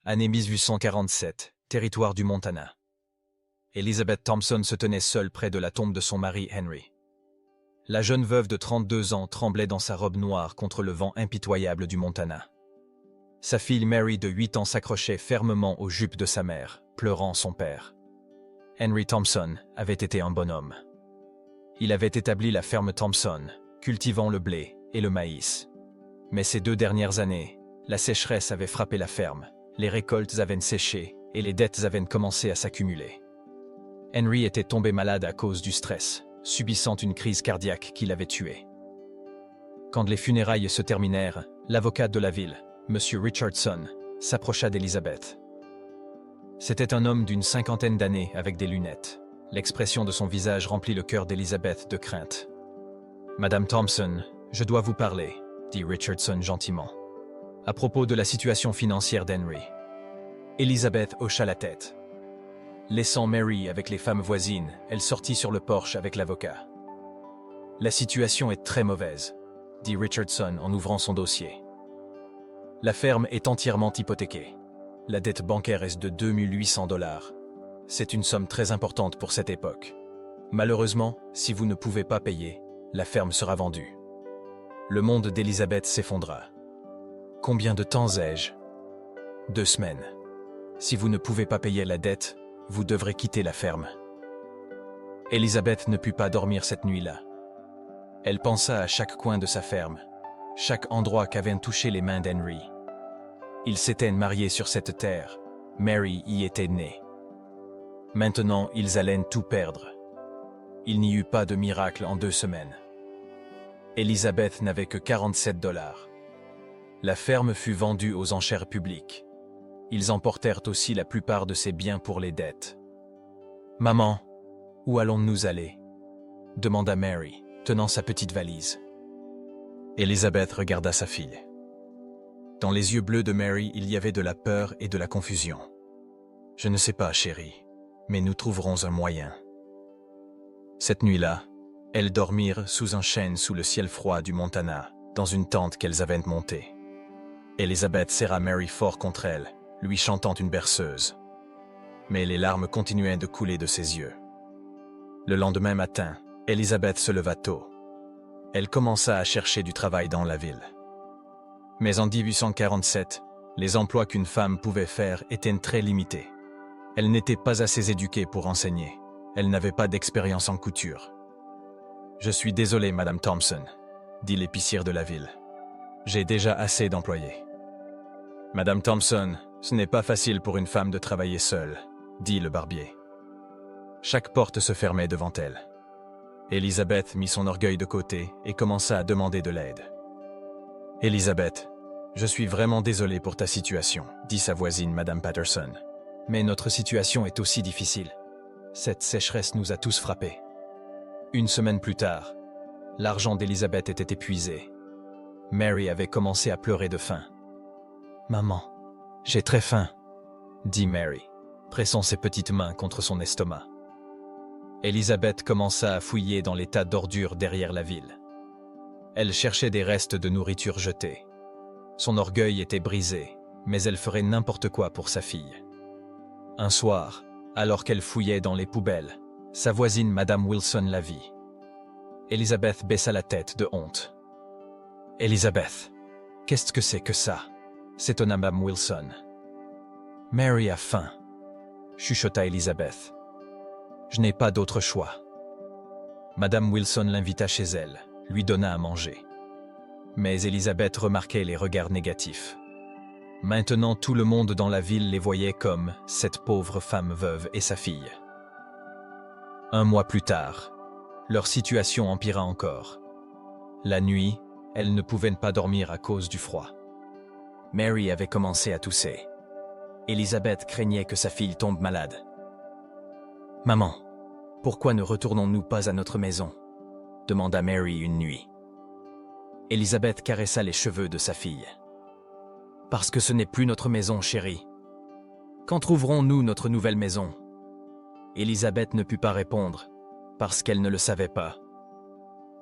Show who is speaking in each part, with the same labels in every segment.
Speaker 1: Année 1847, territoire du Montana. Elizabeth Thompson se tenait seule près de la tombe de son mari Henry. La jeune veuve de 32 ans tremblait dans sa robe noire contre le vent impitoyable du Montana. Sa fille Mary de 8 ans s'accrochait fermement aux jupes de sa mère, pleurant son père. Henry Thompson avait été un bonhomme. Il avait établi la ferme Thompson, cultivant le blé et le maïs. Mais ces 2 dernières années, la sécheresse avait frappé la ferme, les récoltes avaient séché et les dettes avaient commencé à s'accumuler. Henry était tombé malade à cause du stress, subissant une crise cardiaque qui l'avait tué. Quand les funérailles se terminèrent, l'avocat de la ville, M. Richardson, s'approcha d'Elizabeth. C'était un homme d'une 50aine d'années avec des lunettes. L'expression de son visage remplit le cœur d'Elizabeth de crainte. « Madame Thompson, je dois vous parler, » dit Richardson gentiment, à propos de la situation financière d'Henry. Elizabeth hocha la tête. Laissant Mary avec les femmes voisines, elle sortit sur le porche avec l'avocat. « La situation est très mauvaise, » dit Richardson en ouvrant son dossier. « La ferme est entièrement hypothéquée. La dette bancaire est de 2800 $. C'est une somme très importante pour cette époque. Malheureusement, si vous ne pouvez pas payer, la ferme sera vendue. » Le monde d'Elizabeth s'effondra. « Combien de temps ai-je ? 2 semaines. Si vous ne pouvez pas payer la dette, vous devrez quitter la ferme. » Elizabeth ne put pas dormir cette nuit-là. Elle pensa à chaque coin de sa ferme, chaque endroit qu'avaient touché les mains d'Henry. Ils s'étaient mariés sur cette terre, Mary y était née. Maintenant, ils allaient tout perdre. Il n'y eut pas de miracle en 2 semaines. Elizabeth n'avait que 47 $. La ferme fut vendue aux enchères publiques. Ils emportèrent aussi la plupart de ses biens pour les dettes. « Maman, où allons-nous aller ?» demanda Mary, tenant sa petite valise. Elizabeth regarda sa fille. Dans les yeux bleus de Mary, il y avait de la peur et de la confusion. « Je ne sais pas, chérie, mais nous trouverons un moyen. » Cette nuit-là, elles dormirent sous un chêne sous le ciel froid du Montana, dans une tente qu'elles avaient montée. Elizabeth serra Mary fort contre elle, lui chantant une berceuse. Mais les larmes continuaient de couler de ses yeux. Le lendemain matin, Elizabeth se leva tôt. Elle commença à chercher du travail dans la ville. Mais en 1847, les emplois qu'une femme pouvait faire étaient très limités. Elle n'était pas assez éduquée pour enseigner. Elle n'avait pas d'expérience en couture. « Je suis désolé, Madame Thompson, » dit l'épicière de la ville. « J'ai déjà assez d'employés. » « Madame Thompson, ce n'est pas facile pour une femme de travailler seule, » dit le barbier. Chaque porte se fermait devant elle. Elizabeth mit son orgueil de côté et commença à demander de l'aide. « Elizabeth, je suis vraiment désolé pour ta situation, » dit sa voisine, Madame Patterson. « Mais notre situation est aussi difficile. Cette sécheresse nous a tous frappés. » 1 semaine plus tard, l'argent d'Elizabeth était épuisé. Mary avait commencé à pleurer de faim. « Maman, j'ai très faim, » dit Mary, pressant ses petites mains contre son estomac. Elizabeth commença à fouiller dans les tas d'ordures derrière la ville. Elle cherchait des restes de nourriture jetés. Son orgueil était brisé, mais elle ferait n'importe quoi pour sa fille. Un soir, alors qu'elle fouillait dans les poubelles, sa voisine Madame Wilson la vit. Elizabeth baissa la tête de honte. « Elizabeth, qu'est-ce que c'est que ça ?» s'étonna Madame Wilson. « Mary a faim, » chuchota Elizabeth. « Je n'ai pas d'autre choix. » Madame Wilson l'invita chez elle, lui donna à manger. Mais Elizabeth remarquait les regards négatifs. Maintenant, tout le monde dans la ville les voyait comme cette pauvre femme veuve et sa fille. 1 mois plus tard, leur situation empira encore. La nuit, elles ne pouvaient pas dormir à cause du froid. Mary avait commencé à tousser. Elizabeth craignait que sa fille tombe malade. « Maman, pourquoi ne retournons-nous pas à notre maison ?» demanda Mary une nuit. Elizabeth caressa les cheveux de sa fille. « Parce que ce n'est plus notre maison, chérie. Quand trouverons-nous notre nouvelle maison ?» Elizabeth ne put pas répondre, parce qu'elle ne le savait pas.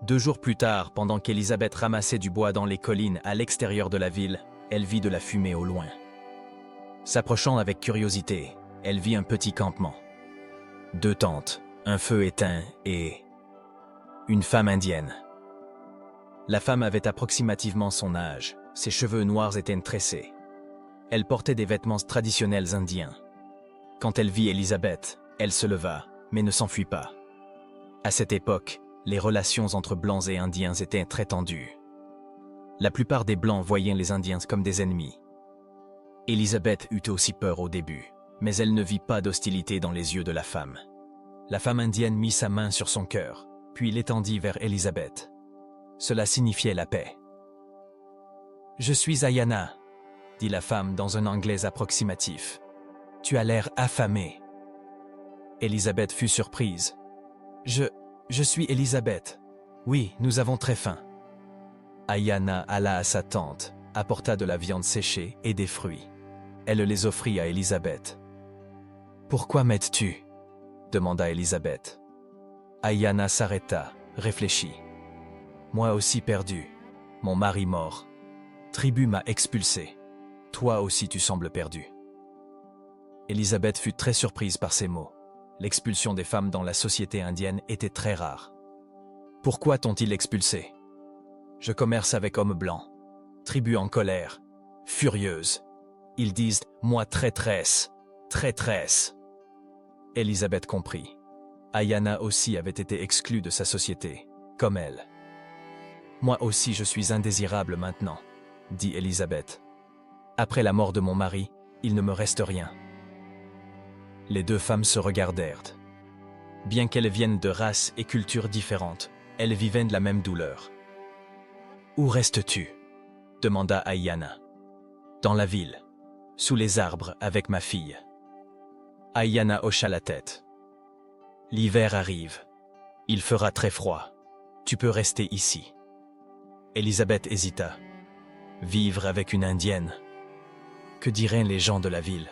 Speaker 1: 2 jours plus tard, pendant qu'Elizabeth ramassait du bois dans les collines à l'extérieur de la ville, elle vit de la fumée au loin. S'approchant avec curiosité, elle vit un petit campement. 2 tentes, un feu éteint et une femme indienne. La femme avait approximativement son âge, ses cheveux noirs étaient tressés. Elle portait des vêtements traditionnels indiens. Quand elle vit Elizabeth, elle se leva, mais ne s'enfuit pas. À cette époque, les relations entre Blancs et Indiens étaient très tendues. La plupart des Blancs voyaient les Indiens comme des ennemis. Elizabeth eut aussi peur au début, mais elle ne vit pas d'hostilité dans les yeux de la femme. La femme indienne mit sa main sur son cœur, puis l'étendit vers Elizabeth. Cela signifiait la paix. « Je suis Ayana », dit la femme dans un anglais approximatif. « Tu as l'air affamée. » Elizabeth fut surprise. « Je suis Elizabeth. Oui, nous avons très faim. » Ayana alla à sa tente, apporta de la viande séchée et des fruits. Elle les offrit à Elizabeth. « Pourquoi m'aides-tu » demanda Elizabeth. Ayana s'arrêta, réfléchit. « Moi aussi perdu. Mon mari mort. Tribu m'a expulsé. Toi aussi tu sembles perdu. » Elizabeth fut très surprise par ces mots. L'expulsion des femmes dans la société indienne était très rare. « Pourquoi t'ont-ils expulsé ? Je commerce avec hommes blancs. Tribu en colère, furieuse. Ils disent « Moi traîtresse, traîtresse ». Elizabeth comprit. Ayana aussi avait été exclue de sa société, comme elle. « Moi aussi je suis indésirable maintenant », dit Elizabeth. « Après la mort de mon mari, il ne me reste rien. » Les 2 femmes se regardèrent. Bien qu'elles viennent de races et cultures différentes, elles vivaient de la même douleur. « Où restes-tu » demanda Ayana. « Dans la ville, sous les arbres avec ma fille. » Ayana hocha la tête. « L'hiver arrive. Il fera très froid. Tu peux rester ici. » Elizabeth hésita. Vivre avec une Indienne. Que diraient les gens de la ville?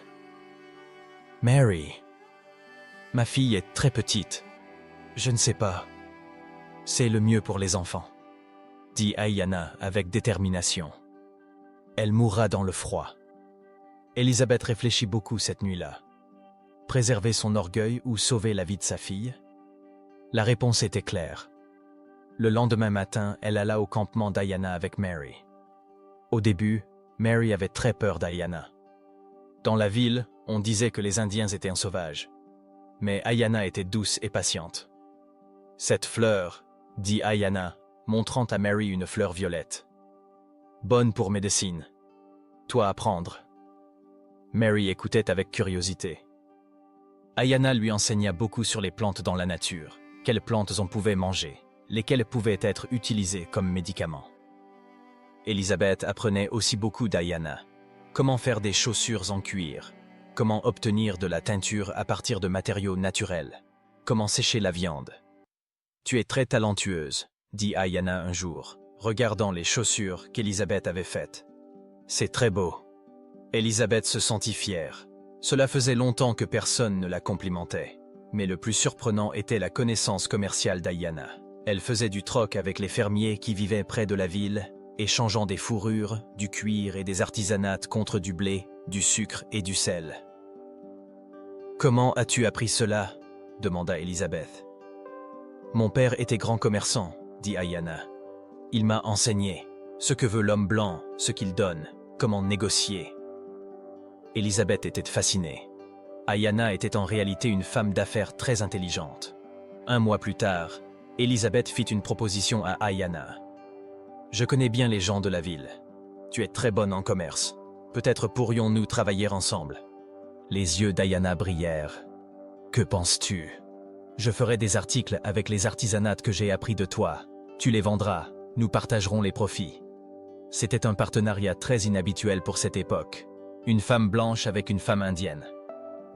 Speaker 1: « Mary, ma fille est très petite. Je ne sais pas. C'est le mieux pour les enfants, » dit Ayana avec détermination. Elle mourra dans le froid. Elizabeth réfléchit beaucoup cette nuit-là. Préserver son orgueil ou sauver la vie de sa fille? La réponse était claire. Le lendemain matin, elle alla au campement d'Ayana avec Mary. Au début, Mary avait très peur d'Ayana. Dans la ville, on disait que les Indiens étaient un sauvage. Mais Ayana était douce et patiente. « Cette fleur, » dit Ayana, montrant à Mary une fleur violette. « Bonne pour médecine. Toi à prendre. » Mary écoutait avec curiosité. Ayana lui enseigna beaucoup sur les plantes dans la nature, quelles plantes on pouvait manger, lesquelles pouvaient être utilisées comme médicaments. Elizabeth apprenait aussi beaucoup d'Ayana. Comment faire des chaussures en cuir, comment obtenir de la teinture à partir de matériaux naturels, comment sécher la viande. « Tu es très talentueuse », dit Ayana un jour, regardant les chaussures qu'Elizabeth avait faites. « C'est très beau. » Elizabeth se sentit fière. Cela faisait longtemps que personne ne la complimentait. Mais le plus surprenant était la connaissance commerciale d'Ayana. Elle faisait du troc avec les fermiers qui vivaient près de la ville, échangeant des fourrures, du cuir et des artisanates contre du blé, du sucre et du sel. « Comment as-tu appris cela ?» demanda Elizabeth. « Mon père était grand commerçant, » dit Ayana. « Il m'a enseigné ce que veut l'homme blanc, ce qu'il donne, comment négocier. » Elizabeth était fascinée. Ayana était en réalité une femme d'affaires très intelligente. 1 mois plus tard, Elizabeth fit une proposition à Ayana. « Je connais bien les gens de la ville. Tu es très bonne en commerce. Peut-être pourrions-nous travailler ensemble. » Les yeux d'Ayana brillèrent. « Que penses-tu ? Je ferai des articles avec les artisanates que j'ai appris de toi. Tu les vendras, nous partagerons les profits. » C'était un partenariat très inhabituel pour cette époque. Une femme blanche avec une femme indienne.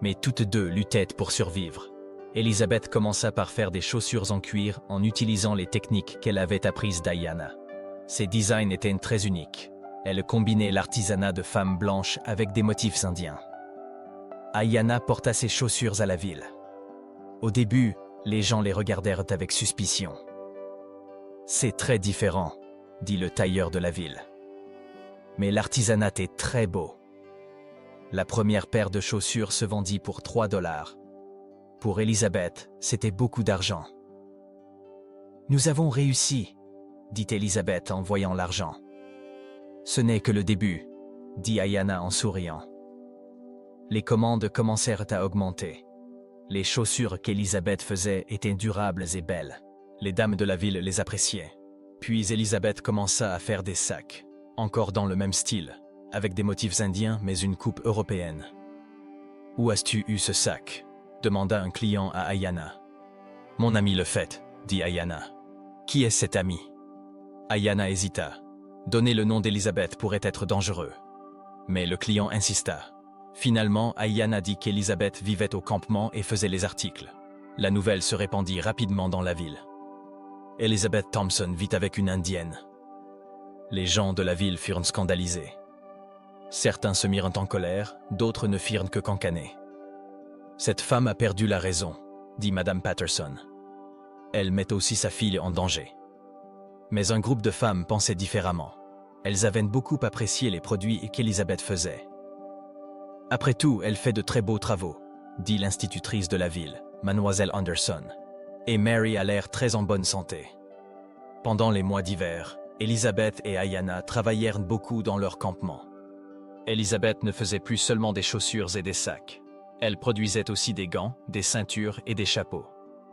Speaker 1: Mais toutes 2 luttaient pour survivre. Elizabeth commença par faire des chaussures en cuir en utilisant les techniques qu'elle avait apprises d'Ayana. Ses designs étaient très uniques. Elle combinait l'artisanat de femmes blanches avec des motifs indiens. Ayana porta ses chaussures à la ville. Au début, les gens les regardèrent avec suspicion. « C'est très différent », dit le tailleur de la ville. « Mais l'artisanat est très beau. » La première paire de chaussures se vendit pour 3 $. Pour Elizabeth, c'était beaucoup d'argent. « Nous avons réussi », dit Elizabeth en voyant l'argent. « Ce n'est que le début », dit Ayanna en souriant. Les commandes commencèrent à augmenter. Les chaussures qu'Elizabeth faisait étaient durables et belles. Les dames de la ville les appréciaient. Puis Elizabeth commença à faire des sacs, encore dans le même style, avec des motifs indiens mais une coupe européenne. « Où as-tu eu ce sac ?» demanda un client à Ayanna. « Mon ami le fait, » dit Ayanna. « Qui est cet ami ?» Ayanna hésita. Donner le nom d'Elizabeth pourrait être dangereux. Mais le client insista. Finalement, Ayanna dit qu'Elizabeth vivait au campement et faisait les articles. La nouvelle se répandit rapidement dans la ville. Elizabeth Thompson vit avec une Indienne. Les gens de la ville furent scandalisés. Certains se mirent en colère, d'autres ne firent que cancaner. « Cette femme a perdu la raison, » dit Madame Patterson. « Elle met aussi sa fille en danger. » Mais un groupe de femmes pensait différemment. Elles avaient beaucoup apprécié les produits qu'Elizabeth faisait. « Après tout, elle fait de très beaux travaux, » dit l'institutrice de la ville, Mademoiselle Anderson. Et Mary a l'air très en bonne santé. Pendant les mois d'hiver, Elizabeth et Ayanna travaillèrent beaucoup dans leur campement. Elizabeth ne faisait plus seulement des chaussures et des sacs. Elle produisait aussi des gants, des ceintures et des chapeaux.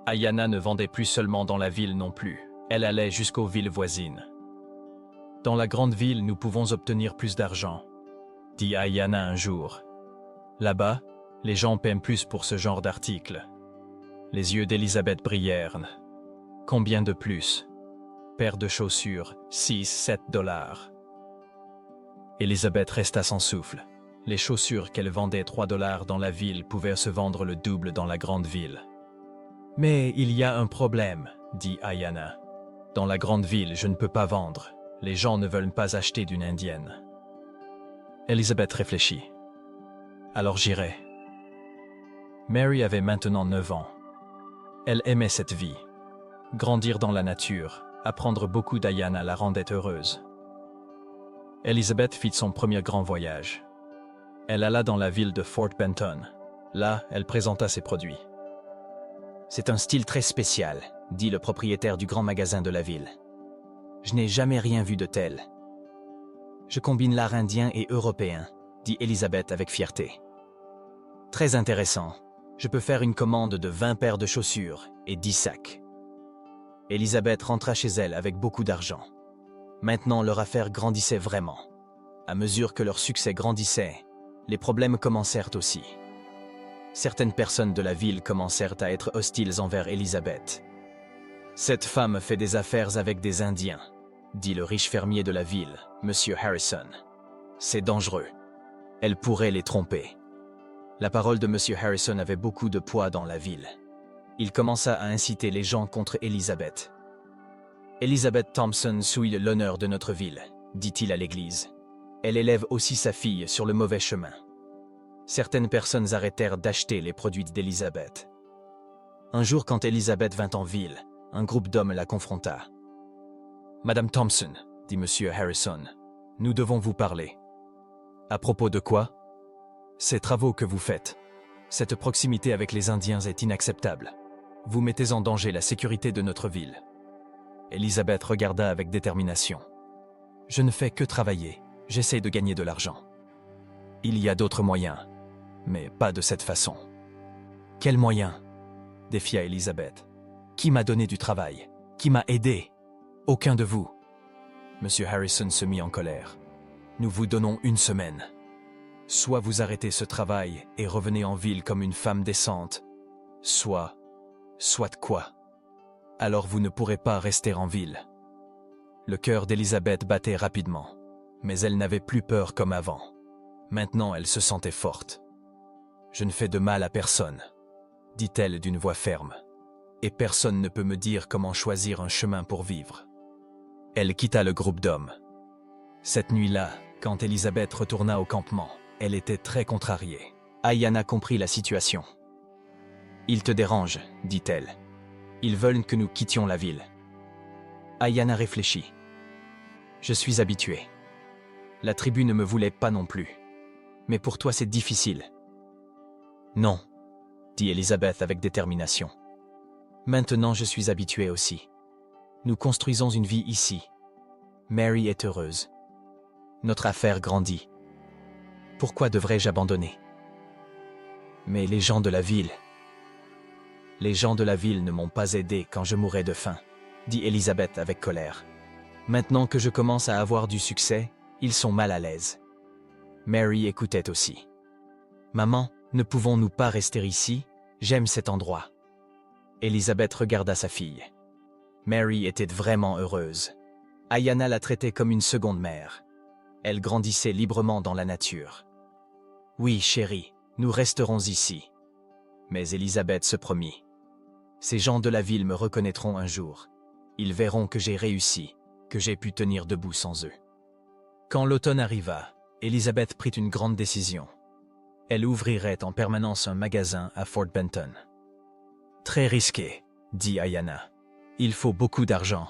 Speaker 1: Ayanna ne vendait plus seulement dans la ville non plus. Elle allait jusqu'aux villes voisines. « Dans la grande ville, nous pouvons obtenir plus d'argent, » dit Ayanna un jour. « Là-bas, les gens paient plus pour ce genre d'articles. » Les yeux d'Elizabeth brillèrent. « Combien de plus ?» Paire de chaussures, 6-7 $. Elizabeth resta sans souffle. Les chaussures qu'elle vendait 3 $ dans la ville pouvaient se vendre le double dans la grande ville. « Mais il y a un problème, » dit Ayanna. « Dans la grande ville, je ne peux pas vendre. Les gens ne veulent pas acheter d'une indienne. » Elizabeth réfléchit. « Alors j'irai. » Mary avait maintenant 9 ans. Elle aimait cette vie. Grandir dans la nature, apprendre beaucoup d'Ayanna la rendait heureuse. Elizabeth fit son premier grand voyage. Elle alla dans la ville de Fort Benton. Là, elle présenta ses produits. « C'est un style très spécial, » dit le propriétaire du grand magasin de la ville. « Je n'ai jamais rien vu de tel. »« Je combine l'art indien et européen, » dit Elizabeth avec fierté. « Très intéressant. Je peux faire une commande de 20 paires de chaussures et 10 sacs. » Elizabeth rentra chez elle avec beaucoup d'argent. Maintenant, leur affaire grandissait vraiment. À mesure que leur succès grandissait, les problèmes commencèrent aussi. Certaines personnes de la ville commencèrent à être hostiles envers Elizabeth. « Cette femme fait des affaires avec des Indiens, » dit le riche fermier de la ville, M. Harrison. « C'est dangereux. Elle pourrait les tromper. » La parole de M. Harrison avait beaucoup de poids dans la ville. Il commença à inciter les gens contre Elizabeth. « Elizabeth Thompson souille l'honneur de notre ville, » dit-il à l'église. « Elle élève aussi sa fille sur le mauvais chemin. » Certaines personnes arrêtèrent d'acheter les produits d'Elizabeth. Un jour, quand Elizabeth vint en ville, un groupe d'hommes la confronta. « Madame Thompson, » dit M. Harrison, « nous devons vous parler. »« À propos de quoi ?»« Ces travaux que vous faites. Cette proximité avec les Indiens est inacceptable. Vous mettez en danger la sécurité de notre ville. » Elizabeth regarda avec détermination. « Je ne fais que travailler. J'essaie de gagner de l'argent. Il y a d'autres moyens, mais pas de cette façon. »« Quels moyens ?» défia Elizabeth. « Qui m'a donné du travail? Qui m'a aidé? Aucun de vous. » M. Harrison se mit en colère. « Nous vous donnons 1 semaine. Soit vous arrêtez ce travail et revenez en ville comme une femme décente, soit quoi? Alors vous ne pourrez pas rester en ville. » Le cœur d'Elizabeth battait rapidement, mais elle n'avait plus peur comme avant. Maintenant, elle se sentait forte. « Je ne fais de mal à personne, » dit-elle d'une voix ferme. « Et personne ne peut me dire comment choisir un chemin pour vivre. » Elle quitta le groupe d'hommes. Cette nuit-là, quand Elizabeth retourna au campement, elle était très contrariée. Ayanna comprit la situation. « Ils te dérangent, » dit-elle. « Ils veulent que nous quittions la ville. » Ayanna réfléchit. « Je suis habituée. La tribu ne me voulait pas non plus. Mais pour toi c'est difficile. Non, dit Elizabeth avec détermination. Maintenant je suis habituée aussi. Nous construisons une vie ici. Mary est heureuse. Notre affaire grandit. Pourquoi devrais-je abandonner? Mais les gens de la ville... Les gens de la ville ne m'ont pas aidé quand je mourais de faim, dit Elizabeth avec colère. Maintenant que je commence à avoir du succès, ils sont mal à l'aise. Mary écoutait aussi. Maman, ne pouvons-nous pas rester ici? J'aime cet endroit. Elizabeth regarda sa fille. Mary était vraiment heureuse. Ayanna la traitait comme une seconde mère. Elle grandissait librement dans la nature. Oui, chérie, nous resterons ici. Mais Elizabeth se promit. Ces gens de la ville me reconnaîtront un jour. Ils verront que j'ai réussi, que j'ai pu tenir debout sans eux. Quand l'automne arriva, Elizabeth prit une grande décision. Elle ouvrirait en permanence un magasin à Fort Benton. Très risqué, dit Ayanna. Il faut beaucoup d'argent.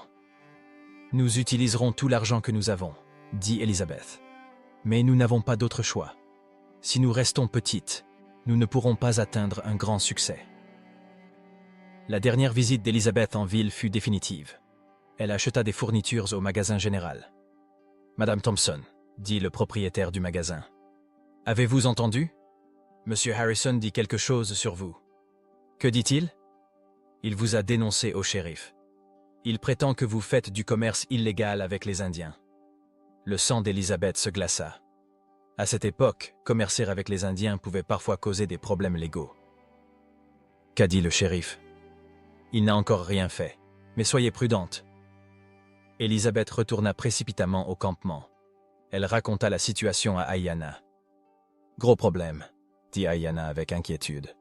Speaker 1: Nous utiliserons tout l'argent que nous avons, dit Elizabeth. Mais nous n'avons pas d'autre choix. Si nous restons petites, nous ne pourrons pas atteindre un grand succès. La dernière visite d'Elizabeth en ville fut définitive. Elle acheta des fournitures au magasin général. « Madame Thompson, » dit le propriétaire du magasin. « Avez-vous entendu? Monsieur Harrison dit quelque chose sur vous. » « Que dit-il? » »« Il vous a dénoncé au shérif. Il prétend que vous faites du commerce illégal avec les Indiens. » Le sang d'Elizabeth se glaça. À cette époque, commercer avec les Indiens pouvait parfois causer des problèmes légaux. Qu'a dit le shérif? Il n'a encore rien fait, mais soyez prudente. Elizabeth retourna précipitamment au campement. Elle raconta la situation à Ayanna. Gros problème, dit Ayanna avec inquiétude.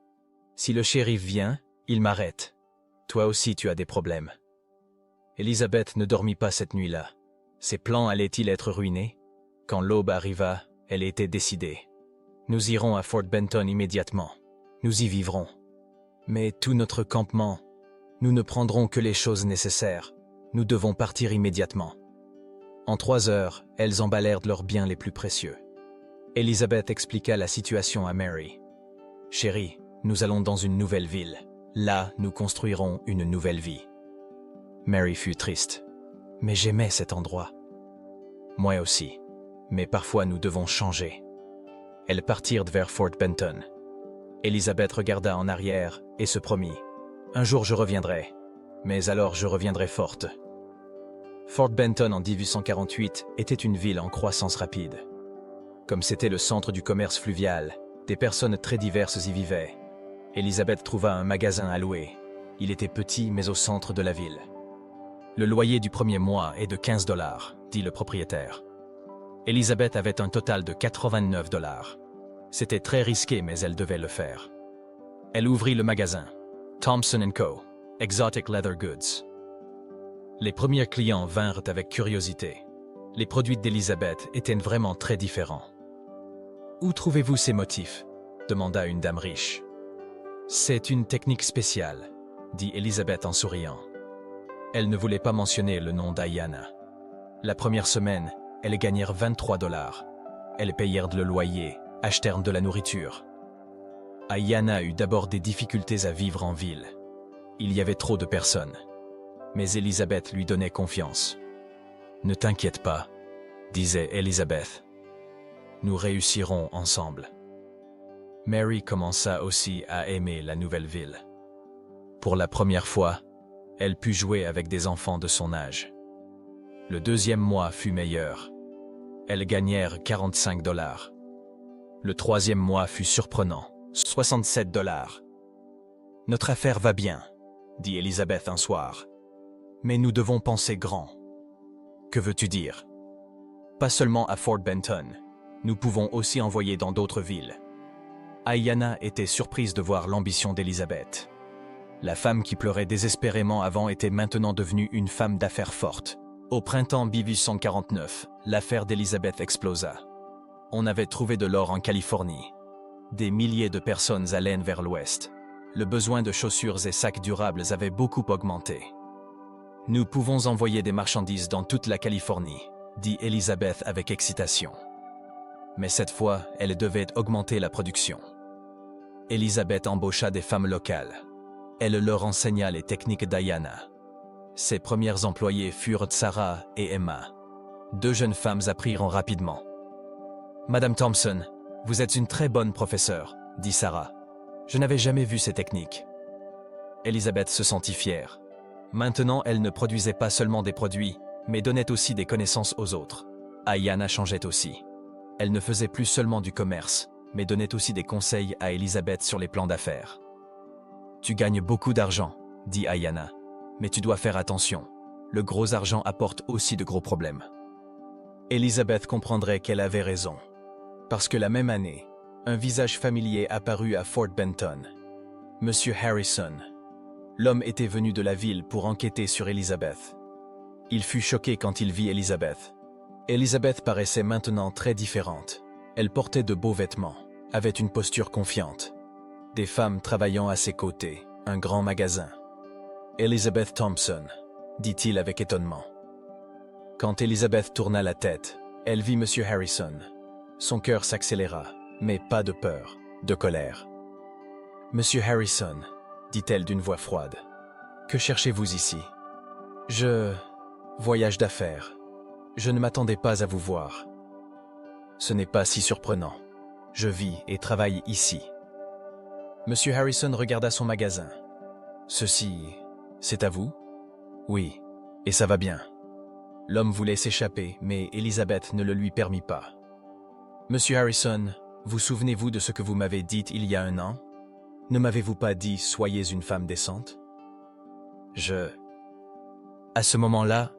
Speaker 1: Si le shérif vient, il m'arrête. Toi aussi tu as des problèmes. Elizabeth ne dormit pas cette nuit-là. Ses plans allaient-ils être ruinés? Quand l'aube arriva, elle était décidée. Nous irons à Fort Benton immédiatement. Nous y vivrons. Mais tout notre campement, nous ne prendrons que les choses nécessaires. Nous devons partir immédiatement. En 3 heures, elles emballèrent leurs biens les plus précieux. Elizabeth expliqua la situation à Mary. « Chérie, nous allons dans une nouvelle ville. Là, nous construirons une nouvelle vie. » Mary fut triste. « Mais j'aimais cet endroit. »« Moi aussi. Mais parfois nous devons changer. » Elles partirent vers Fort Benton. Elizabeth regarda en arrière et se promit. « Un jour je reviendrai. Mais alors je reviendrai forte. » Fort Benton en 1848 était une ville en croissance rapide. Comme c'était le centre du commerce fluvial, des personnes très diverses y vivaient. Elizabeth trouva un magasin à louer. Il était petit mais au centre de la ville. Le loyer du premier mois est de 15 $, dit le propriétaire. Elizabeth avait un total de 89 $. C'était très risqué mais elle devait le faire. Elle ouvrit le magasin. Thompson & Co. Exotic Leather Goods. Les premiers clients vinrent avec curiosité. Les produits d'Elizabeth étaient vraiment très différents. « Où trouvez-vous ces motifs ?» demanda une dame riche. « C'est une technique spéciale, » dit Elizabeth en souriant. Elle ne voulait pas mentionner le nom d'Ayanna. La première semaine, elles gagnèrent 23 $. Elles payèrent le loyer, achetèrent de la nourriture. Ayanna eut d'abord des difficultés à vivre en ville. Il y avait trop de personnes. Mais Elizabeth lui donnait confiance. « Ne t'inquiète pas, » disait Elizabeth. « Nous réussirons ensemble. » Mary commença aussi à aimer la nouvelle ville. Pour la première fois, elle put jouer avec des enfants de son âge. Le deuxième mois fut meilleur. Elles gagnèrent 45 $. Le troisième mois fut surprenant, 67 $. « Notre affaire va bien, » dit Elizabeth un soir. « Mais nous devons penser grand. » « Que veux-tu dire? » « Pas seulement à Fort Benton. Nous pouvons aussi envoyer dans d'autres villes. » Ayanna était surprise de voir l'ambition d'Elizabeth. La femme qui pleurait désespérément avant était maintenant devenue une femme d'affaires forte. Au printemps 1849, l'affaire d'Elizabeth explosa. On avait trouvé de l'or en Californie. Des milliers de personnes allaient vers l'ouest. Le besoin de chaussures et sacs durables avait beaucoup augmenté. « Nous pouvons envoyer des marchandises dans toute la Californie, » dit Elizabeth avec excitation. Mais cette fois, elle devait augmenter la production. Elizabeth embaucha des femmes locales. Elle leur enseigna les techniques d'Ayanna. Ses premières employées furent Sarah et Emma. 2 jeunes femmes apprirent rapidement. « Madame Thompson, vous êtes une très bonne professeure, » dit Sarah. « Je n'avais jamais vu ces techniques. » Elizabeth se sentit fière. Maintenant, elle ne produisait pas seulement des produits, mais donnait aussi des connaissances aux autres. Ayanna changeait aussi. Elle ne faisait plus seulement du commerce, mais donnait aussi des conseils à Elizabeth sur les plans d'affaires. « Tu gagnes beaucoup d'argent, » dit Ayanna, « mais tu dois faire attention. Le gros argent apporte aussi de gros problèmes. » Elizabeth comprendrait qu'elle avait raison. Parce que la même année, un visage familier apparut à Fort Benton. Monsieur Harrison. L'homme était venu de la ville pour enquêter sur Elizabeth. Il fut choqué quand il vit Elizabeth. Elizabeth paraissait maintenant très différente. Elle portait de beaux vêtements, avait une posture confiante. Des femmes travaillant à ses côtés, un grand magasin. « Elizabeth Thompson », dit-il avec étonnement. Quand Elizabeth tourna la tête, elle vit Monsieur Harrison. Son cœur s'accéléra, mais pas de peur, de colère. « Monsieur Harrison », dit-elle d'une voix froide, « que cherchez-vous ici ? » « Voyage d'affaires. Je ne m'attendais pas à vous voir. » « Ce n'est pas si surprenant. Je vis et travaille ici. » Monsieur Harrison regarda son magasin. « Ceci, c'est à vous ? » « Oui, et ça va bien. » L'homme voulait s'échapper, mais Elizabeth ne le lui permit pas. « Monsieur Harrison, vous souvenez-vous de ce que vous m'avez dit il y a 1 an ? Ne m'avez-vous pas dit « soyez une femme décente » ? À ce moment-là,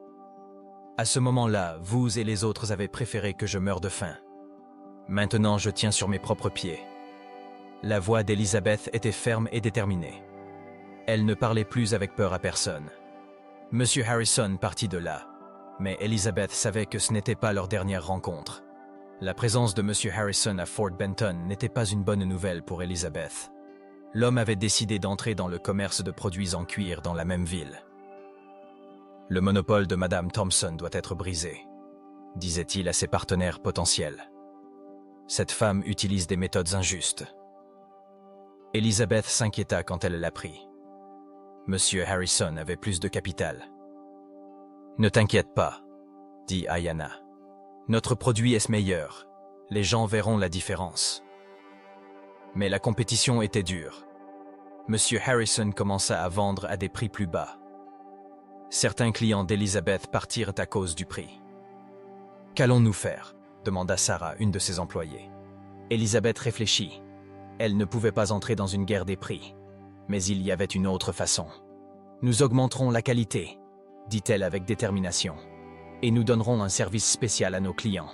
Speaker 1: vous et les autres avez préféré que je meure de faim. Maintenant, je tiens sur mes propres pieds. » La voix d'Elizabeth était ferme et déterminée. Elle ne parlait plus avec peur à personne. Monsieur Harrison partit de là, mais Elizabeth savait que ce n'était pas leur dernière rencontre. La présence de Monsieur Harrison à Fort Benton n'était pas une bonne nouvelle pour Elizabeth. L'homme avait décidé d'entrer dans le commerce de produits en cuir dans la même ville. « Le monopole de Madame Thompson doit être brisé », disait-il à ses partenaires potentiels. « Cette femme utilise des méthodes injustes. » Elizabeth s'inquiéta quand elle l'apprit. Monsieur Harrison avait plus de capital. « Ne t'inquiète pas, » dit Ayanna. « Notre produit est meilleur. Les gens verront la différence. » Mais la compétition était dure. Monsieur Harrison commença à vendre à des prix plus bas. Certains clients d'Elizabeth partirent à cause du prix. « Qu'allons-nous faire ?» demanda Sarah, une de ses employées. Elizabeth réfléchit. Elle ne pouvait pas entrer dans une guerre des prix. Mais il y avait une autre façon. « Nous augmenterons la qualité, » dit-elle avec détermination, « et nous donnerons un service spécial à nos clients. »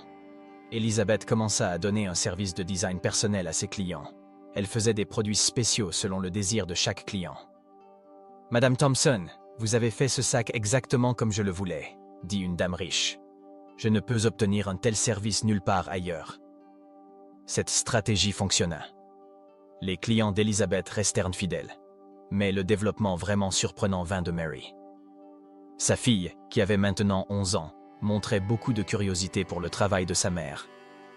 Speaker 1: Elizabeth commença à donner un service de design personnel à ses clients. Elle faisait des produits spéciaux selon le désir de chaque client. « Madame Thompson, vous avez fait ce sac exactement comme je le voulais, » dit une dame riche. « Je ne peux obtenir un tel service nulle part ailleurs. » Cette stratégie fonctionna. Les clients d'Elizabeth restèrent fidèles. Mais le développement vraiment surprenant vint de Mary. Sa fille, qui avait maintenant 11 ans, montrait beaucoup de curiosité pour le travail de sa mère.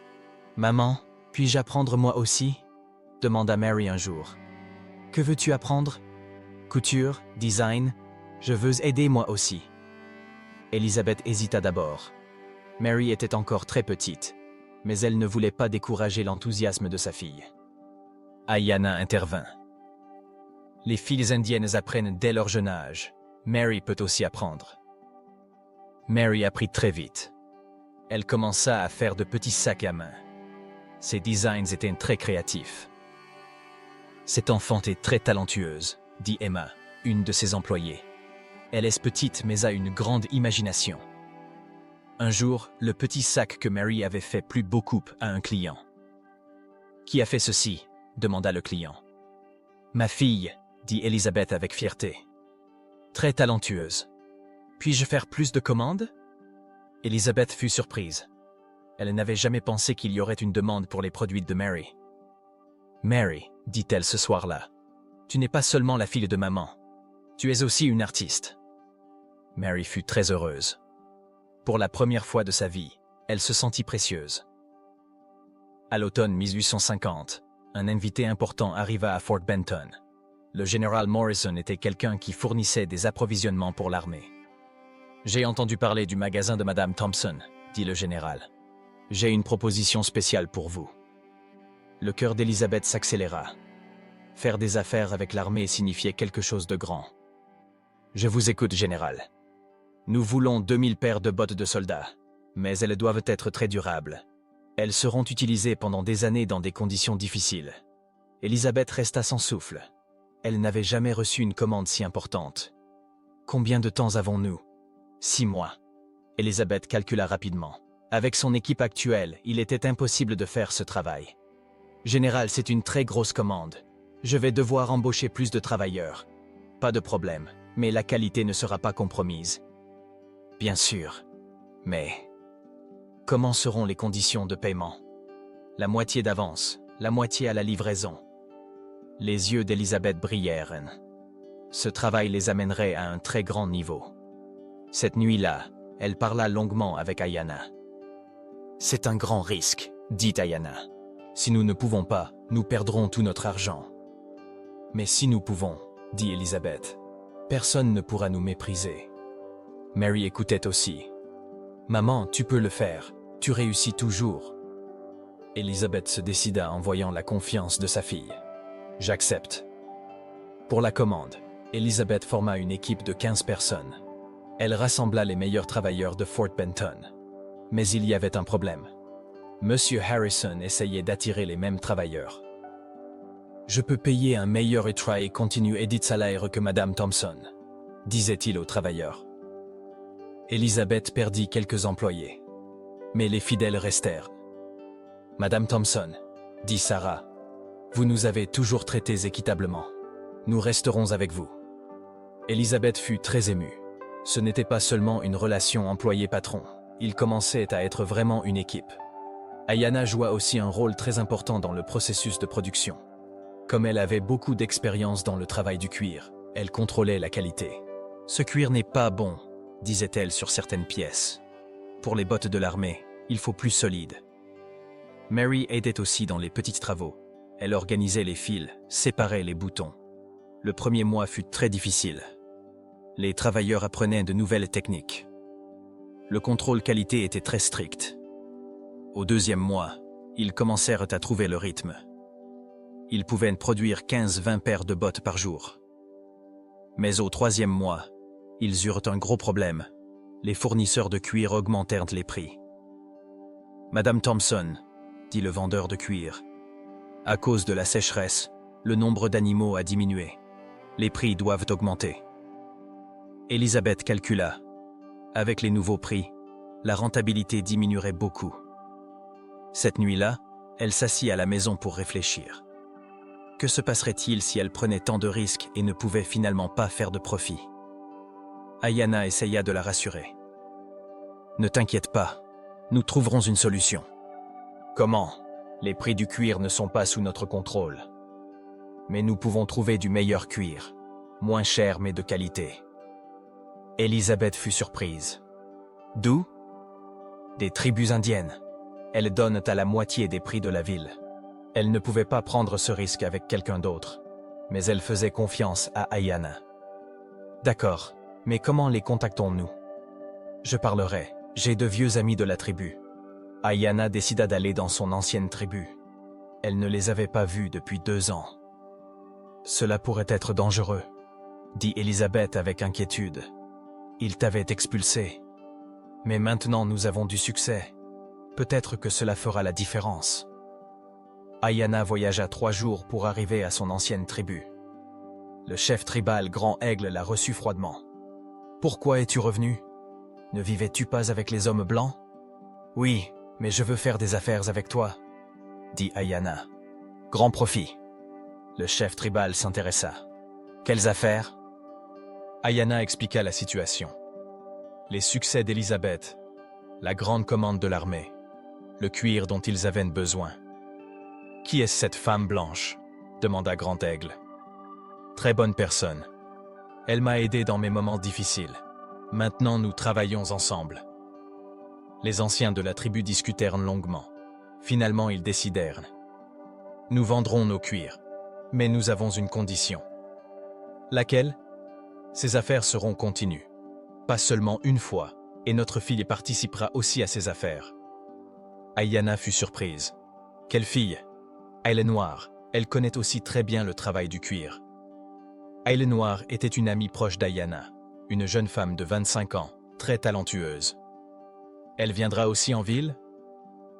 Speaker 1: « Maman, puis-je apprendre moi aussi ?» demanda Mary un jour. « Que veux-tu apprendre ? Couture, design ? Je veux aider moi aussi. » Elizabeth hésita d'abord. Mary était encore très petite, mais elle ne voulait pas décourager l'enthousiasme de sa fille. Ayanna intervint. « Les filles indiennes apprennent dès leur jeune âge. Mary peut aussi apprendre. » Mary apprit très vite. Elle commença à faire de petits sacs à main. Ses designs étaient très créatifs. « Cette enfant est très talentueuse, » dit Emma, une de ses employées. « Elle est petite mais a une grande imagination. » Un jour, le petit sac que Mary avait fait plut beaucoup à un client. « Qui a fait ceci ?» demanda le client. « Ma fille, » dit Elizabeth avec fierté. « Très talentueuse. Puis-je faire plus de commandes ?» Elizabeth fut surprise. Elle n'avait jamais pensé qu'il y aurait une demande pour les produits de Mary. « Mary, » dit-elle ce soir-là, « tu n'es pas seulement la fille de maman. Tu es aussi une artiste. » Mary fut très heureuse. Pour la première fois de sa vie, elle se sentit précieuse. À l'automne 1850, un invité important arriva à Fort Benton. Le général Morrison était quelqu'un qui fournissait des approvisionnements pour l'armée. « J'ai entendu parler du magasin de Madame Thompson », dit le général. « J'ai une proposition spéciale pour vous. » Le cœur d'Elizabeth s'accéléra. Faire des affaires avec l'armée signifiait quelque chose de grand. « Je vous écoute, général. Nous voulons 2000 paires de bottes de soldats, mais elles doivent être très durables. Elles seront utilisées pendant des années dans des conditions difficiles. » Elizabeth resta sans souffle. Elle n'avait jamais reçu une commande si importante. « Combien de temps avons-nous » ? 6 mois. Elizabeth calcula rapidement. Avec son équipe actuelle, il était impossible de faire ce travail. « Général, c'est une très grosse commande. Je vais devoir embaucher plus de travailleurs. Pas de problème, mais la qualité ne sera pas compromise. » Bien sûr, mais comment seront les conditions de paiement? La moitié d'avance, la moitié à la livraison. Les yeux d'Elizabeth brillèrent. Ce travail les amènerait à un très grand niveau. Cette nuit-là, elle parla longuement avec Ayanna. « C'est un grand risque, dit Ayanna. Si nous ne pouvons pas, nous perdrons tout notre argent. » « Mais si nous pouvons, dit Elizabeth, personne ne pourra nous mépriser. » Mary écoutait aussi. « Maman, tu peux le faire, tu réussis toujours. » Elizabeth se décida en voyant la confiance de sa fille. « J'accepte. » Pour la commande, Elizabeth forma une équipe de 15 personnes. Elle rassembla les meilleurs travailleurs de Fort Benton. Mais il y avait un problème. Monsieur Harrison essayait d'attirer les mêmes travailleurs. « Je peux payer un meilleur travail continu et dit salaire que Madame Thompson, » disait-il aux travailleurs. Elizabeth perdit quelques employés, mais les fidèles restèrent. « Madame Thompson, » dit Sarah, « vous nous avez toujours traités équitablement. Nous resterons avec vous. » Elizabeth fut très émue. Ce n'était pas seulement une relation employé-patron, il commençait à être vraiment une équipe. Ayanna joua aussi un rôle très important dans le processus de production. Comme elle avait beaucoup d'expérience dans le travail du cuir, elle contrôlait la qualité. « Ce cuir n'est pas bon », disait-elle sur certaines pièces. « Pour les bottes de l'armée, il faut plus solide. » Mary aidait aussi dans les petits travaux. Elle organisait les fils, séparait les boutons. Le premier mois fut très difficile. Les travailleurs apprenaient de nouvelles techniques. Le contrôle qualité était très strict. Au deuxième mois, ils commencèrent à trouver le rythme. Ils pouvaient produire 15-20 paires de bottes par jour. Mais au troisième mois, ils eurent un gros problème. Les fournisseurs de cuir augmentèrent les prix. « Madame Thompson, » dit le vendeur de cuir, « à cause de la sécheresse, le nombre d'animaux a diminué. Les prix doivent augmenter. » Elizabeth calcula. Avec les nouveaux prix, la rentabilité diminuerait beaucoup. Cette nuit-là, elle s'assit à la maison pour réfléchir. Que se passerait-il si elle prenait tant de risques et ne pouvait finalement pas faire de profit? Ayanna essaya de la rassurer. « Ne t'inquiète pas, nous trouverons une solution. » « Comment? Les prix du cuir ne sont pas sous notre contrôle. Mais nous pouvons trouver du meilleur cuir, moins cher mais de qualité. » Elizabeth fut surprise. « D'où? » ?»« Des tribus indiennes. Elles donnent à la moitié des prix de la ville. » Elle ne pouvait pas prendre ce risque avec quelqu'un d'autre, mais elle faisait confiance à Ayanna. « D'accord, mais comment les contactons-nous? »« Je parlerai, j'ai de vieux amis de la tribu. » Ayanna décida d'aller dans son ancienne tribu. Elle ne les avait pas vus depuis 2 ans. « Cela pourrait être dangereux, » dit Elizabeth avec inquiétude. « Ils t'avaient expulsé. Mais maintenant nous avons du succès. Peut-être que cela fera la différence. » Ayanna voyagea 3 jours pour arriver à son ancienne tribu. Le chef tribal Grand Aigle la reçut froidement. « Pourquoi es-tu revenu? Ne vivais-tu pas avec les hommes blancs? »« Oui, mais je veux faire des affaires avec toi, » dit Ayanna. « Grand profit. » Le chef tribal s'intéressa. « Quelles affaires? » Ayanna expliqua la situation. Les succès d'Elizabeth, la grande commande de l'armée, le cuir dont ils avaient besoin. « Qui est cette femme blanche? » demanda Grand Aigle. « Très bonne personne. Elle m'a aidé dans mes moments difficiles. Maintenant nous travaillons ensemble. » Les anciens de la tribu discutèrent longuement. Finalement, ils décidèrent. Nous vendrons nos cuirs, mais nous avons une condition. Laquelle? Ces affaires seront continues. Pas seulement une fois, et notre fille participera aussi à ces affaires. Ayanna fut surprise. Quelle fille? Elle est noire, elle connaît aussi très bien le travail du cuir. Aile Noire était une amie proche d'Ayanna, une jeune femme de 25 ans, très talentueuse. Elle viendra aussi en ville?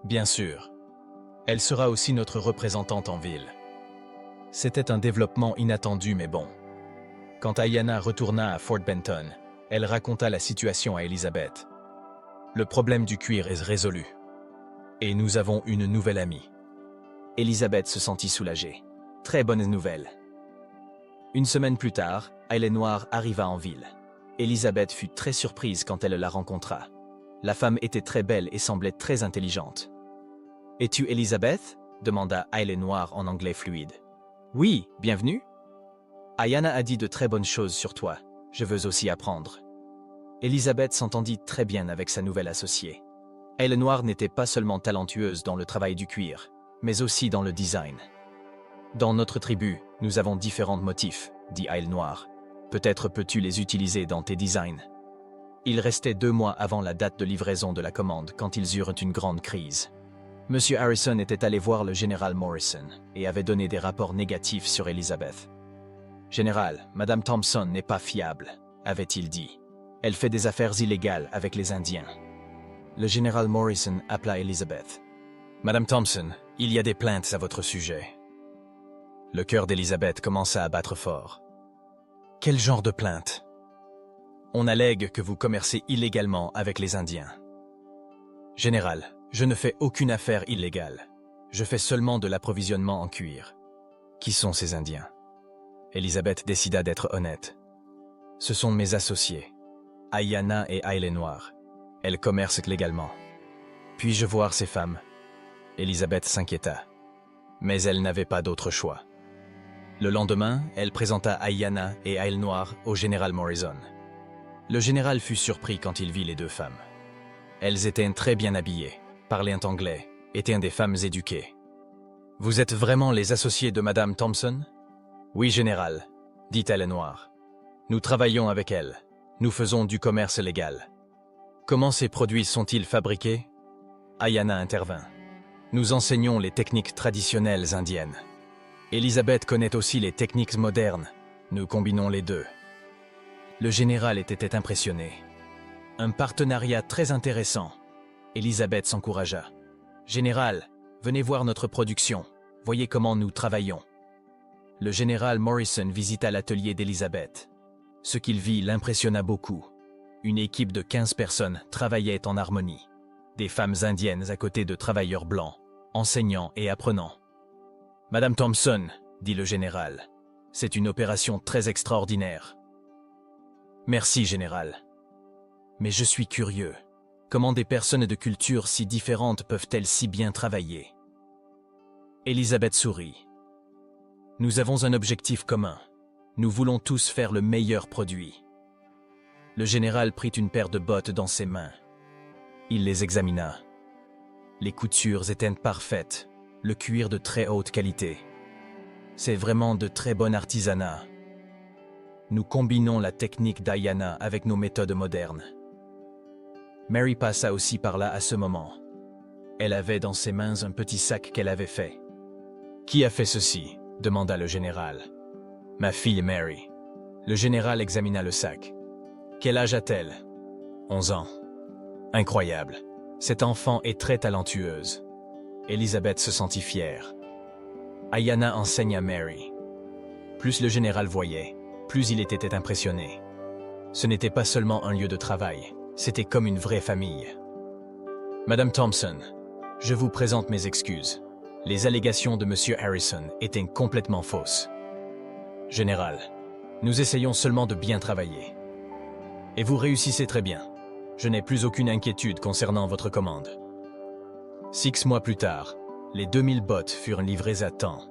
Speaker 1: Bien sûr. Elle sera aussi notre représentante en ville. C'était un développement inattendu mais bon. Quand Ayanna retourna à Fort Benton, elle raconta la situation à Elizabeth. Le problème du cuir est résolu. Et nous avons une nouvelle amie. Elizabeth se sentit soulagée. Très bonne nouvelle. Une semaine plus tard, Aile Noire arriva en ville. Elizabeth fut très surprise quand elle la rencontra. La femme était très belle et semblait très intelligente. « Es-tu Elizabeth » demanda Aile Noire en anglais fluide. « Oui, bienvenue. Ayanna a dit de très bonnes choses sur toi. Je veux aussi apprendre. » Elizabeth s'entendit très bien avec sa nouvelle associée. Aile Noire n'était pas seulement talentueuse dans le travail du cuir, mais aussi dans le design. « Dans notre tribu, nous avons différents motifs, dit Aile Noire. Peut-être peux-tu les utiliser dans tes designs. » Il restait 2 mois avant la date de livraison de la commande quand ils eurent une grande crise. Monsieur Harrison était allé voir le général Morrison et avait donné des rapports négatifs sur Elizabeth. « Général, Madame Thompson n'est pas fiable, avait-il dit. Elle fait des affaires illégales avec les Indiens. » Le général Morrison appela Elizabeth. « Madame Thompson, il y a des plaintes à votre sujet. » Le cœur d'Elizabeth commença à battre fort. « Quel genre de plainte? » « On allègue que vous commercez illégalement avec les Indiens. »« Général, je ne fais aucune affaire illégale. Je fais seulement de l'approvisionnement en cuir. » « Qui sont ces Indiens? » Elizabeth décida d'être honnête. « Ce sont mes associés, Ayanna et Aile Noire. Elles commercent légalement. Puis-je voir ces femmes? » Elizabeth s'inquiéta. Mais elle n'avait pas d'autre choix. Le lendemain, elle présenta Ayanna et Aile Noire au général Morrison. Le général fut surpris quand il vit les 2 femmes. Elles étaient très bien habillées, parlaient anglais, étaient des femmes éduquées. « Vous êtes vraiment les associés de Madame Thompson? »« Oui, général, » dit Aile Noire. « Nous travaillons avec elle. Nous faisons du commerce légal. »« Comment ces produits sont-ils fabriqués ?» Ayanna intervint. « Nous enseignons les techniques traditionnelles indiennes. Elizabeth connaît aussi les techniques modernes. Nous combinons les 2. » Le général était impressionné. Un partenariat très intéressant. Elizabeth s'encouragea. « Général, venez voir notre production. Voyez comment nous travaillons. » Le général Morrison visita l'atelier d'Elizabeth. Ce qu'il vit l'impressionna beaucoup. Une équipe de 15 personnes travaillait en harmonie. Des femmes indiennes à côté de travailleurs blancs, enseignants et apprenants. « Madame Thompson, » dit le général, « c'est une opération très extraordinaire. » « Merci, général. Mais je suis curieux. Comment des personnes de cultures si différentes peuvent-elles si bien travailler? » Elizabeth sourit. « Nous avons un objectif commun. Nous voulons tous faire le meilleur produit. » Le général prit une paire de bottes dans ses mains. Il les examina. Les coutures étaient parfaites, le cuir de très haute qualité. C'est vraiment de très bon artisanat. Nous combinons la technique d'Ayanna avec nos méthodes modernes. Mary passa aussi par là à ce moment. Elle avait dans ses mains un petit sac qu'elle avait fait. « Qui a fait ceci ?» demanda le général. « Ma fille Mary. » Le général examina le sac. « Quel âge a-t-elle » ?« 11 ans. »« Incroyable. Cette enfant est très talentueuse. » Elizabeth se sentit fière. Ayanna enseigne à Mary. Plus le général voyait, plus il était impressionné. Ce n'était pas seulement un lieu de travail, c'était comme une vraie famille. « Madame Thompson, je vous présente mes excuses. Les allégations de Monsieur Harrison étaient complètement fausses. Général, nous essayons seulement de bien travailler. Et vous réussissez très bien. Je n'ai plus aucune inquiétude concernant votre commande. » 6 mois plus tard, les 2000 bottes furent livrées à temps.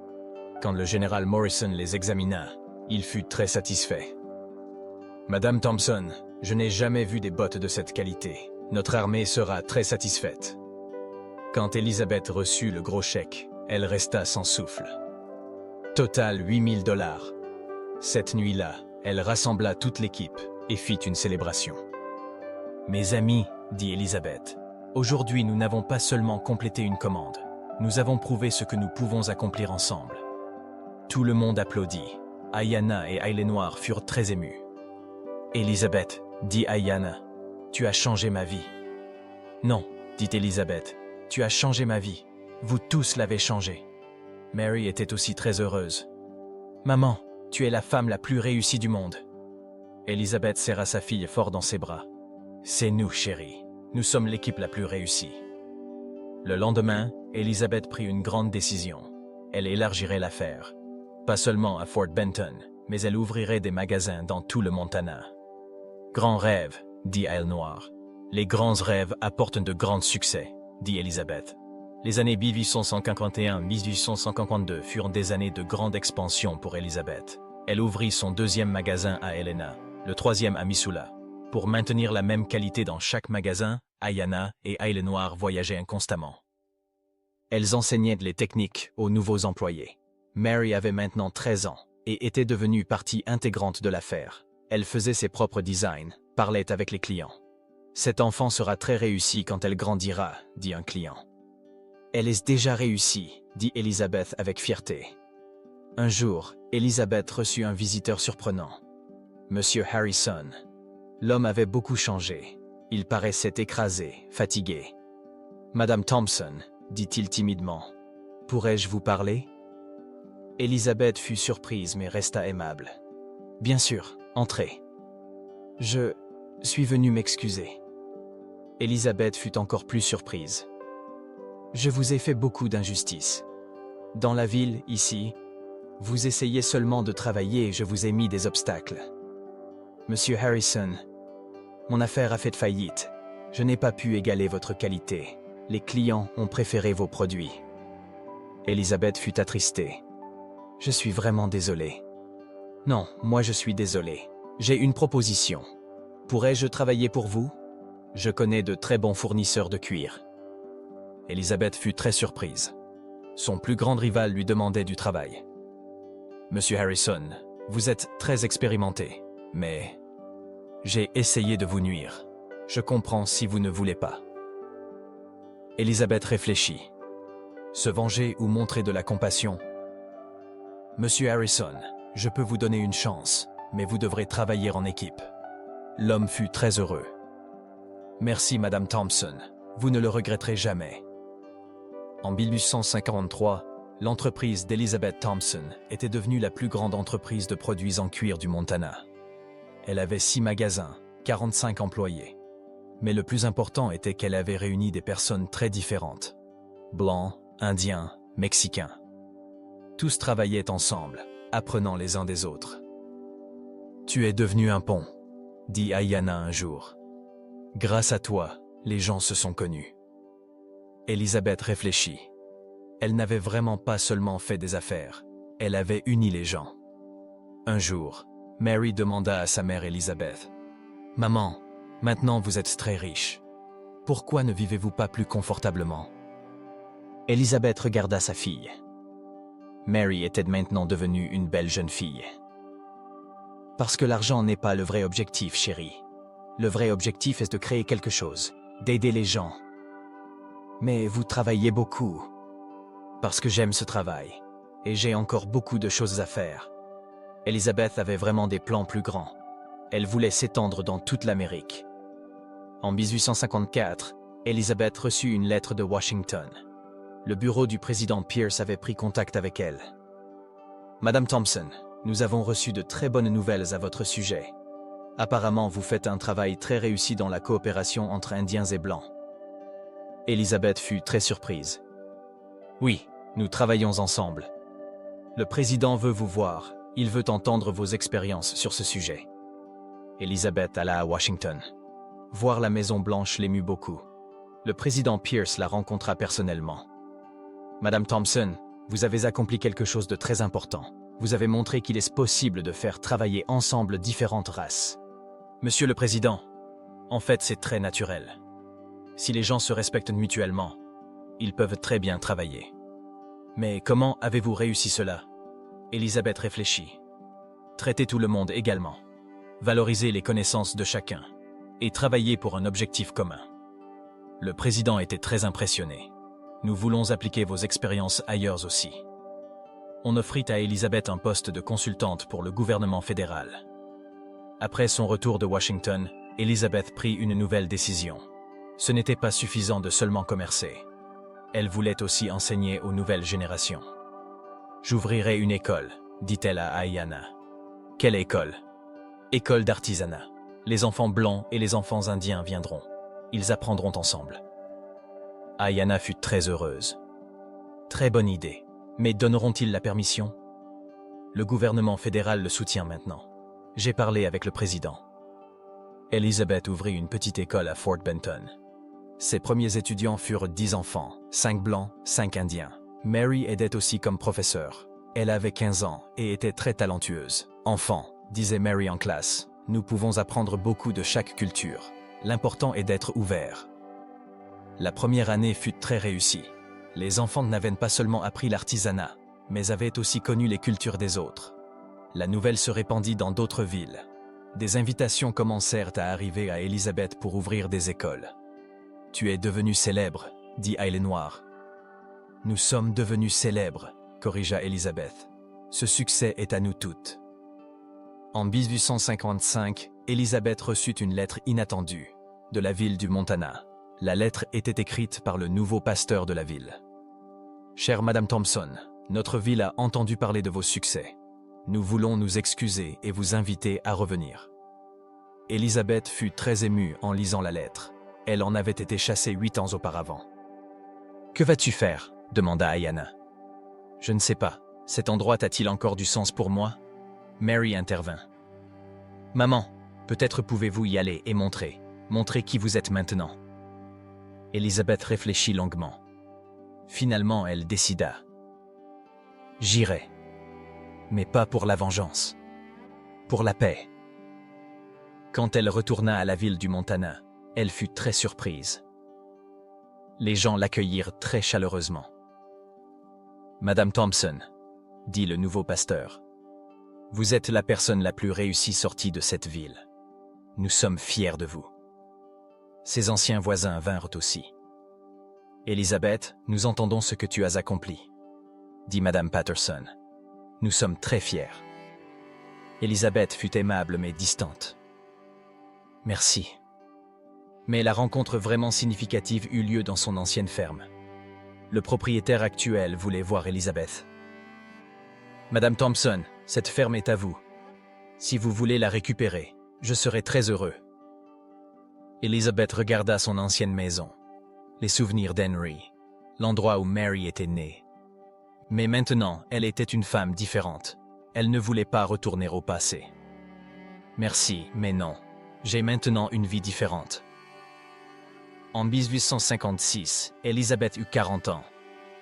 Speaker 1: Quand le général Morrison les examina, il fut très satisfait. « Madame Thompson, je n'ai jamais vu des bottes de cette qualité. Notre armée sera très satisfaite. » Quand Elizabeth reçut le gros chèque, elle resta sans souffle. Total $8 000. Cette nuit-là, elle rassembla toute l'équipe et fit une célébration. « Mes amis, dit Elizabeth, aujourd'hui nous n'avons pas seulement complété une commande, nous avons prouvé ce que nous pouvons accomplir ensemble. » Tout le monde applaudit. Ayanna et Ailenoir furent très émus. « Elizabeth, dit Ayanna, tu as changé ma vie. »« Non, dit Elizabeth, tu as changé ma vie. Vous tous l'avez changé. » Mary était aussi très heureuse. « Maman, tu es la femme la plus réussie du monde. » Elizabeth serra sa fille fort dans ses bras. « C'est nous, chérie. Nous sommes l'équipe la plus réussie. » Le lendemain, Elizabeth prit une grande décision. Elle élargirait l'affaire. Pas seulement à Fort Benton, mais elle ouvrirait des magasins dans tout le Montana. « Grand rêve, dit Ailenoir. Les grands rêves apportent de grands succès, dit Elizabeth. Les années 1851-1852 furent des années de grande expansion pour Elizabeth. Elle ouvrit son deuxième magasin à Helena, le troisième à Missoula. Pour maintenir la même qualité dans chaque magasin, Ayanna et Ailenoir voyageaient constamment. Elles enseignaient les techniques aux nouveaux employés. Mary avait maintenant 13 ans et était devenue partie intégrante de l'affaire. Elle faisait ses propres designs, parlait avec les clients. « Cet enfant sera très réussi quand elle grandira, dit un client. »« Elle est déjà réussie, dit Elizabeth avec fierté. » Un jour, Elizabeth reçut un visiteur surprenant. Monsieur Harrison. L'homme avait beaucoup changé. Il paraissait écrasé, fatigué. « Madame Thompson, dit-il timidement, pourrais-je vous parler ?» Elizabeth fut surprise mais resta aimable. « Bien sûr, entrez. Je suis venue m'excuser. » Elizabeth fut encore plus surprise. « Je vous ai fait beaucoup d'injustices. Dans la ville, ici, vous essayez seulement de travailler et je vous ai mis des obstacles. Monsieur Harrison, mon affaire a fait faillite. Je n'ai pas pu égaler votre qualité. Les clients ont préféré vos produits. » Elizabeth fut attristée. « Je suis vraiment désolée. »« Non, moi je suis désolée. J'ai une proposition. Pourrais-je travailler pour vous? Je connais de très bons fournisseurs de cuir. » Elizabeth fut très surprise. Son plus grand rival lui demandait du travail. « Monsieur Harrison, vous êtes très expérimenté, mais j'ai essayé de vous nuire. Je comprends si vous ne voulez pas. » Elizabeth réfléchit. Se venger ou montrer de la compassion? « Monsieur Harrison, je peux vous donner une chance, mais vous devrez travailler en équipe. » L'homme fut très heureux. « Merci, Madame Thompson. Vous ne le regretterez jamais. » En 1853, l'entreprise d'Elizabeth Thompson était devenue la plus grande entreprise de produits en cuir du Montana. Elle avait 6 magasins, 45 employés. Mais le plus important était qu'elle avait réuni des personnes très différentes. Blancs, Indiens, Mexicains. Tous travaillaient ensemble, apprenant les uns des autres. « Tu es devenu un pont, » dit Ayanna un jour. « Grâce à toi, les gens se sont connus. » Elizabeth réfléchit. Elle n'avait vraiment pas seulement fait des affaires, elle avait uni les gens. Un jour, Mary demanda à sa mère Elizabeth, « Maman, maintenant vous êtes très riche. Pourquoi ne vivez-vous pas plus confortablement ?» Elizabeth regarda sa fille. Mary était maintenant devenue une belle jeune fille. « Parce que l'argent n'est pas le vrai objectif, chérie. Le vrai objectif est de créer quelque chose, d'aider les gens. Mais vous travaillez beaucoup. » Parce que j'aime ce travail, et j'ai encore beaucoup de choses à faire. Elizabeth avait vraiment des plans plus grands. Elle voulait s'étendre dans toute l'Amérique. En 1854, Elizabeth reçut une lettre de Washington. Le bureau du président Pierce avait pris contact avec elle. « Madame Thompson, nous avons reçu de très bonnes nouvelles à votre sujet. Apparemment, vous faites un travail très réussi dans la coopération entre Indiens et Blancs. » Elizabeth fut très surprise. « Oui, nous travaillons ensemble. Le président veut vous voir. Il veut entendre vos expériences sur ce sujet. » Elizabeth alla à Washington. Voir la Maison-Blanche l'émut beaucoup. Le président Pierce la rencontra personnellement. « Madame Thompson, vous avez accompli quelque chose de très important. Vous avez montré qu'il est possible de faire travailler ensemble différentes races. » « Monsieur le Président, en fait c'est très naturel. Si les gens se respectent mutuellement, Ils peuvent très bien travailler. Mais comment avez-vous réussi cela? Elizabeth réfléchit. Traitez tout le monde également. Valorisez les connaissances de chacun. Et travaillez pour un objectif commun. Le président était très impressionné. Nous voulons appliquer vos expériences ailleurs aussi. On offrit à Elizabeth un poste de consultante pour le gouvernement fédéral. Après son retour de Washington, Elizabeth prit une nouvelle décision. Ce n'était pas suffisant de seulement commercer. Elle voulait aussi enseigner aux nouvelles générations. « J'ouvrirai une école », dit-elle à Ayanna. « Quelle école ?»« École d'artisanat. Les enfants blancs et les enfants indiens viendront. Ils apprendront ensemble. » Ayanna fut très heureuse. « Très bonne idée. Mais donneront-ils la permission ? Le gouvernement fédéral le soutient maintenant. J'ai parlé avec le président. » Elizabeth ouvrit une petite école à Fort Benton. Ses premiers étudiants furent 10 enfants, 5 blancs, 5 indiens. Mary aidait aussi comme professeure. Elle avait 15 ans et était très talentueuse. « Enfant, disait Mary en classe, nous pouvons apprendre beaucoup de chaque culture. L'important est d'être ouvert. » La première année fut très réussie. Les enfants n'avaient pas seulement appris l'artisanat, mais avaient aussi connu les cultures des autres. La nouvelle se répandit dans d'autres villes. Des invitations commencèrent à arriver à Elizabeth pour ouvrir des écoles. « Tu es devenue célèbre, » dit Aylenoir. « Nous sommes devenus célèbres, » corrigea Elizabeth. « Ce succès est à nous toutes. » En 1855, Elizabeth reçut une lettre inattendue de la ville du Montana. La lettre était écrite par le nouveau pasteur de la ville. « Chère Madame Thompson, notre ville a entendu parler de vos succès. Nous voulons nous excuser et vous inviter à revenir. » Elizabeth fut très émue en lisant la lettre. Elle en avait été chassée 8 ans auparavant. « Que vas-tu faire ?» demanda Ayanna. « Je ne sais pas. Cet endroit a-t-il encore du sens pour moi ?» Mary intervint. « Maman, peut-être pouvez-vous y aller et montrer qui vous êtes maintenant. » Elizabeth réfléchit longuement. Finalement, elle décida. « J'irai. Mais pas pour la vengeance. Pour la paix. » Quand elle retourna à la ville du Montana, elle fut très surprise. Les gens l'accueillirent très chaleureusement. « Madame Thompson, » dit le nouveau pasteur, « vous êtes la personne la plus réussie sortie de cette ville. Nous sommes fiers de vous. » Ses anciens voisins vinrent aussi. « Elizabeth, nous entendons ce que tu as accompli, » dit Madame Patterson. « Nous sommes très fiers. » Elizabeth fut aimable mais distante. « Merci. » Mais la rencontre vraiment significative eut lieu dans son ancienne ferme. Le propriétaire actuel voulait voir Elizabeth. « Madame Thompson, cette ferme est à vous. Si vous voulez la récupérer, je serai très heureux. » Elizabeth regarda son ancienne maison, les souvenirs d'Henry, l'endroit où Mary était née. Mais maintenant, elle était une femme différente. Elle ne voulait pas retourner au passé. « Merci, mais non. J'ai maintenant une vie différente. » En 1856, Elizabeth eut 40 ans.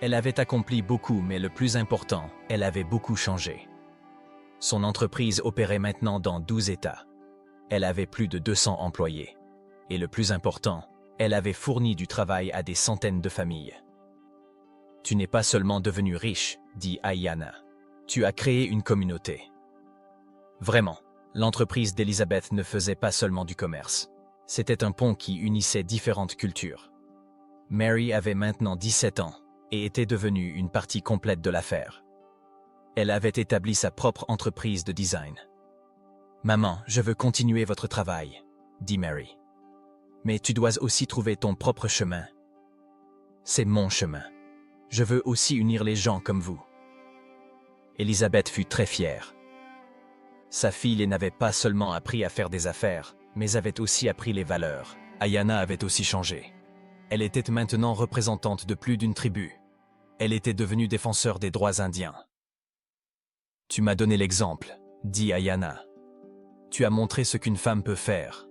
Speaker 1: Elle avait accompli beaucoup, mais le plus important, elle avait beaucoup changé. Son entreprise opérait maintenant dans 12 États. Elle avait plus de 200 employés. Et le plus important, elle avait fourni du travail à des centaines de familles. « Tu n'es pas seulement devenu riche, » dit Ayanna. « Tu as créé une communauté. » Vraiment, l'entreprise d'Elizabeth ne faisait pas seulement du commerce. C'était un pont qui unissait différentes cultures. Mary avait maintenant 17 ans et était devenue une partie complète de l'affaire. Elle avait établi sa propre entreprise de design. « Maman, je veux continuer votre travail, » dit Mary. « Mais tu dois aussi trouver ton propre chemin. » « C'est mon chemin. Je veux aussi unir les gens comme vous. » Elizabeth fut très fière. Sa fille n'avait pas seulement appris à faire des affaires, mais avait aussi appris les valeurs. Ayanna avait aussi changé. Elle était maintenant représentante de plus d'une tribu. Elle était devenue défenseur des droits indiens. « Tu m'as donné l'exemple, » dit Ayanna. « Tu as montré ce qu'une femme peut faire. »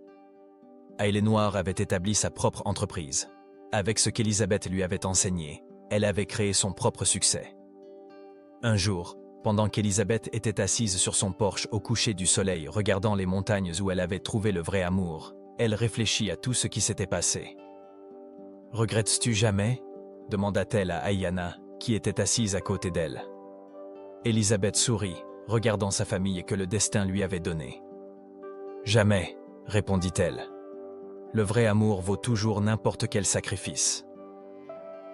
Speaker 1: Aylenoir avait établi sa propre entreprise. Avec ce qu'Elizabeth lui avait enseigné, elle avait créé son propre succès. Un jour, pendant qu'Elizabeth était assise sur son porche au coucher du soleil regardant les montagnes où elle avait trouvé le vrai amour, elle réfléchit à tout ce qui s'était passé. « Regrettes-tu jamais ?» demanda-t-elle à Ayanna, qui était assise à côté d'elle. Elizabeth sourit, regardant sa famille que le destin lui avait donnée. « Jamais, répondit-elle. Le vrai amour vaut toujours n'importe quel sacrifice. »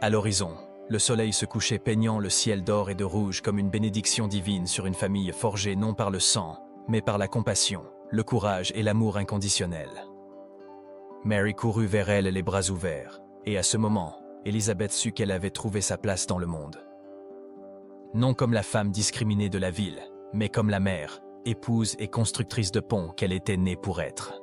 Speaker 1: À l'horizon, le soleil se couchait peignant le ciel d'or et de rouge comme une bénédiction divine sur une famille forgée non par le sang, mais par la compassion, le courage et l'amour inconditionnel. Mary courut vers elle les bras ouverts, et à ce moment, Elizabeth sut qu'elle avait trouvé sa place dans le monde. Non comme la femme discriminée de la ville, mais comme la mère, épouse et constructrice de ponts qu'elle était née pour être.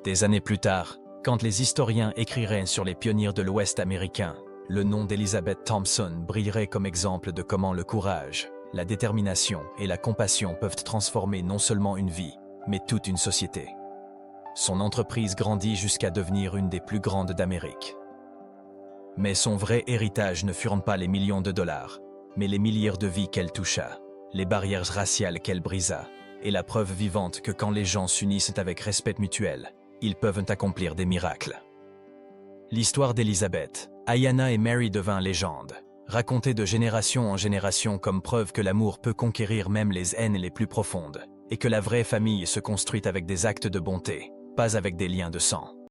Speaker 1: Des années plus tard, quand les historiens écriraient sur les pionniers de l'Ouest américain, le nom d'Elizabeth Thompson brillerait comme exemple de comment le courage, la détermination et la compassion peuvent transformer non seulement une vie, mais toute une société. Son entreprise grandit jusqu'à devenir une des plus grandes d'Amérique. Mais son vrai héritage ne furent pas les millions de dollars, mais les milliers de vies qu'elle toucha, les barrières raciales qu'elle brisa, et la preuve vivante que quand les gens s'unissent avec respect mutuel, ils peuvent accomplir des miracles. L'histoire d'Elizabeth, Ayanna et Mary devint légende, racontée de génération en génération comme preuve que l'amour peut conquérir même les haines les plus profondes, et que la vraie famille se construit avec des actes de bonté, pas avec des liens de sang.